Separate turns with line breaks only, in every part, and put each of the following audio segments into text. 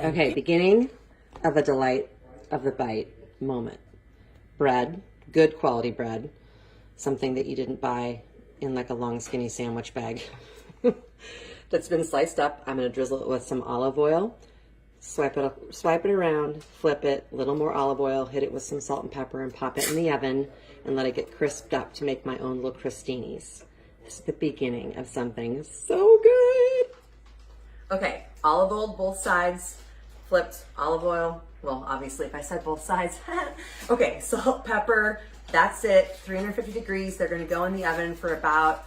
Okay, beginning of a delight of the bite moment. Bread, good quality bread, something that you didn't buy in like a long skinny sandwich bag that's been sliced up. I'm going to drizzle it with some olive oil, swipe it around, flip it, a little more olive oil, hit it with some salt and pepper, and pop it in the oven and let it get crisped up to make my own little crostinis. This is the beginning of something so good. Okay, olive oil both sides, flipped olive oil. Well, obviously if I said both sides. Okay, salt, pepper, that's it. 350 degrees. They're gonna go in the oven for about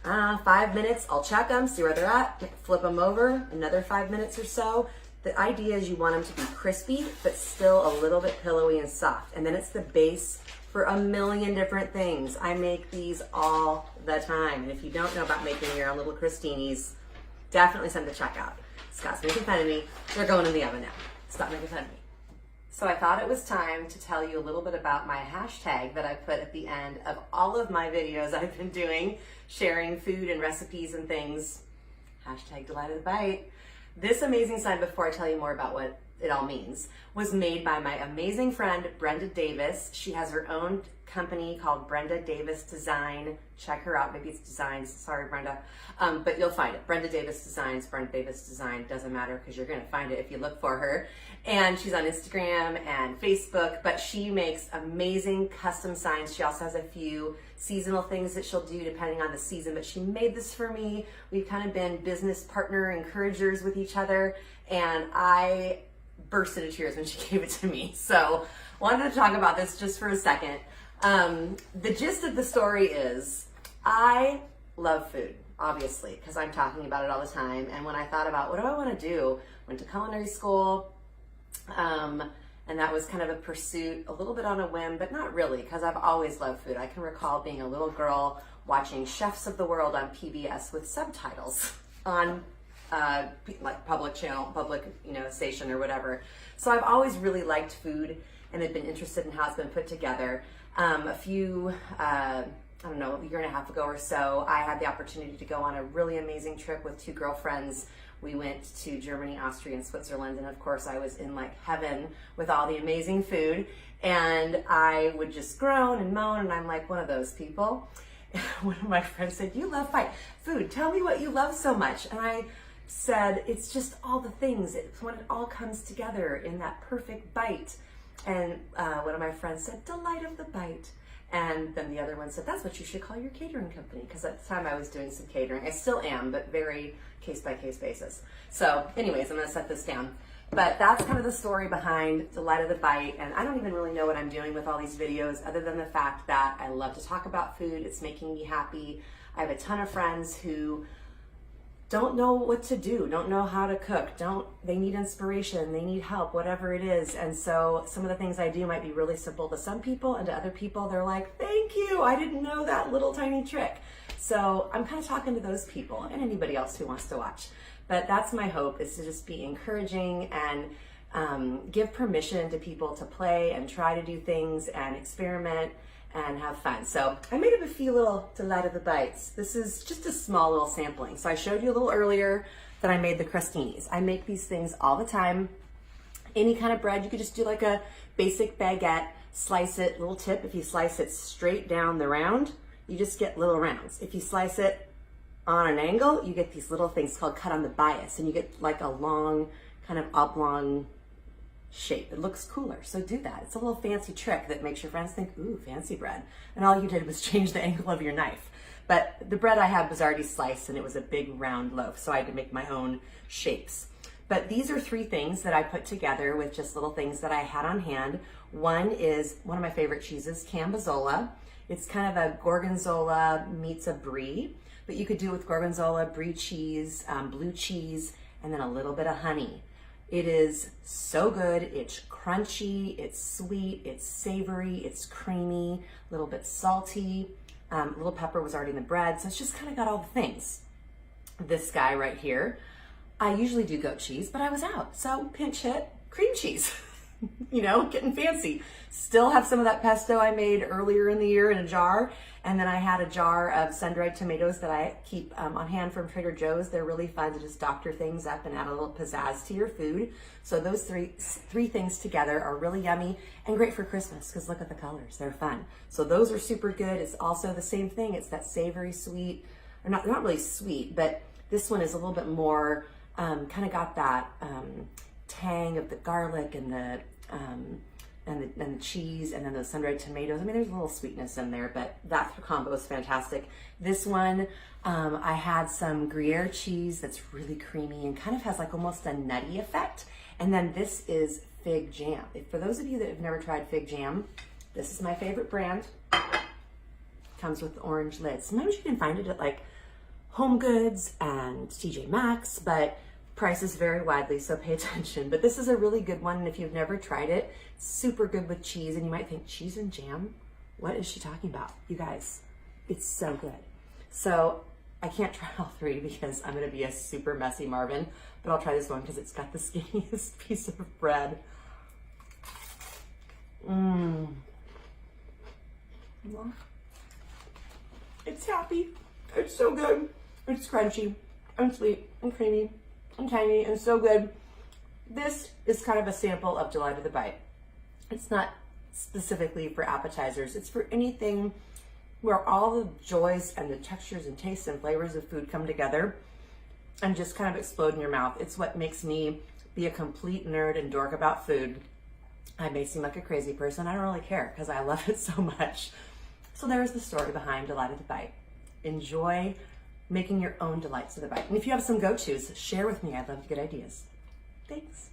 5 minutes. I'll check them, see where they're at, flip them over, another 5 minutes or so. The idea is you want them to be crispy, but still a little bit pillowy and soft. And then it's the base for a million different things. I make these all the time. And if you don't know about making your own little crostinis, definitely something to check out. Scott's making fun of me. They're going in the oven now. Stop making fun of me. So I thought it was time to tell you a little bit about my hashtag that I put at the end of all of my videos I've been doing, sharing food and recipes and things. Hashtag Delight of the Bite. This amazing sign, before I tell you more about what it all means, was made by my amazing friend, Brenda Davis. She has her own company called Brenda Davis Design. Check her out. Maybe it's Designs. Sorry, Brenda. But you'll find it. Brenda Davis Designs, Brenda Davis Design. Doesn't matter because you're going to find it if you look for her. And she's on Instagram and Facebook, but she makes amazing custom signs. She also has a few seasonal things that she'll do depending on the season, but she made this for me. We've kind of been business partner encouragers with each other, and I burst into tears when she gave it to me. So wanted to talk about this just for a second. The gist of the story is I love food, obviously, because I'm talking about it all the time. And when I thought about what do I want to do, went to culinary school, and that was kind of a pursuit, a little bit on a whim, but not really, because I've always loved food. I can recall being a little girl watching Chefs of the World on PBS with subtitles on like public channel, public, station or whatever. So I've always really liked food and have been interested in how it's been put together. A few, I don't know, a year and a half ago or so, I had the opportunity to go on a really amazing trip with two girlfriends. We went to Germany, Austria, and Switzerland, and of course I was in like heaven with all the amazing food, and I would just groan and moan, and I'm like one of those people. One of my friends said, "You love food, tell me what you love so much." And I said, "It's just all the things. It's when it all comes together in that perfect bite." And one of my friends said, "Delight of the bite." And then the other one said, "That's what you should call your catering company." Because at the time I was doing some catering. I still am, but very case-by-case basis. So anyways, I'm going to set this down. But that's kind of the story behind Delight of the Bite. And I don't even really know what I'm doing with all these videos other than the fact that I love to talk about food. It's making me happy. I have a ton of friends who don't know what to do, don't know how to cook, they need inspiration, they need help, whatever it is. And so some of the things I do might be really simple to some people, and to other people, they're like, "Thank you, I didn't know that little tiny trick." So I'm kind of talking to those people and anybody else who wants to watch. But that's my hope, is to just be encouraging and give permission to people to play and try to do things and experiment and have fun. So I made up a few little Delight of the Bites. This is just a small little sampling. So I showed you a little earlier that I made the crostinis. I make these things all the time. Any kind of bread, you could just do like a basic baguette, slice it, little tip, if you slice it straight down the round, you just get little rounds. If you slice it on an angle, you get these little things called cut on the bias, and you get like a long kind of oblong shape. It looks cooler, so do that. It's a little fancy trick that makes your friends think, "Ooh, fancy bread." And all you did was change the angle of your knife. But the bread I had was already sliced, and it was a big round loaf, so I had to make my own shapes. But these are three things that I put together with just little things that I had on hand. One is one of my favorite cheeses, Cambozola. It's kind of a gorgonzola meets a brie, but you could do it with gorgonzola, brie cheese, blue cheese, and then a little bit of honey. It is so good. It's crunchy, it's sweet, it's savory, it's creamy, a little bit salty. Little pepper was already in the bread, so it's just kind of got all the things. This guy right here, I usually do goat cheese, but I was out, so pinch hit cream cheese. Getting fancy. Still have some of that pesto I made earlier in the year in a jar,
And then I had a jar of sun-dried tomatoes that I keep on hand from Trader Joe's. They're really fun to just doctor things up and add a little pizzazz to your food. So those three things together are really yummy and great for Christmas because look at the colors, they're fun. So those are super good. It's also the same thing. It's that savory sweet, or not really sweet, but this one is a little bit more, kind of got that tang of the garlic and the cheese, and then those sun-dried tomatoes. I mean, there's a little sweetness in there, but that combo is fantastic. This one, I had some Gruyere cheese that's really creamy and kind of has like almost a nutty effect. And then this is fig jam. For those of you that have never tried fig jam, this is my favorite brand. Comes with the orange lid. Sometimes you can find it at like Home Goods and TJ Maxx, but prices vary widely, so pay attention. But this is a really good one, and if you've never tried it, it's super good with cheese. And you might think, cheese and jam? What is she talking about? You guys, it's so good. So I can't try all three because I'm gonna be a super messy Marvin, but I'll try this one because it's got the skinniest piece of bread. It's happy. It's so good. It's crunchy and sweet and creamy and tiny and so good. This is kind of a sample of Delight of the Bite. It's not specifically for appetizers. It's for anything where all the joys and the textures and tastes and flavors of food come together and just kind of explode in your mouth. It's what makes me be a complete nerd and dork about food. I may seem like a crazy person. I don't really care because I love it so much. So there's the story behind Delight of the Bite. Enjoy making your own delights of the bite. And if you have some go-tos, share with me. I'd love to get ideas. Thanks.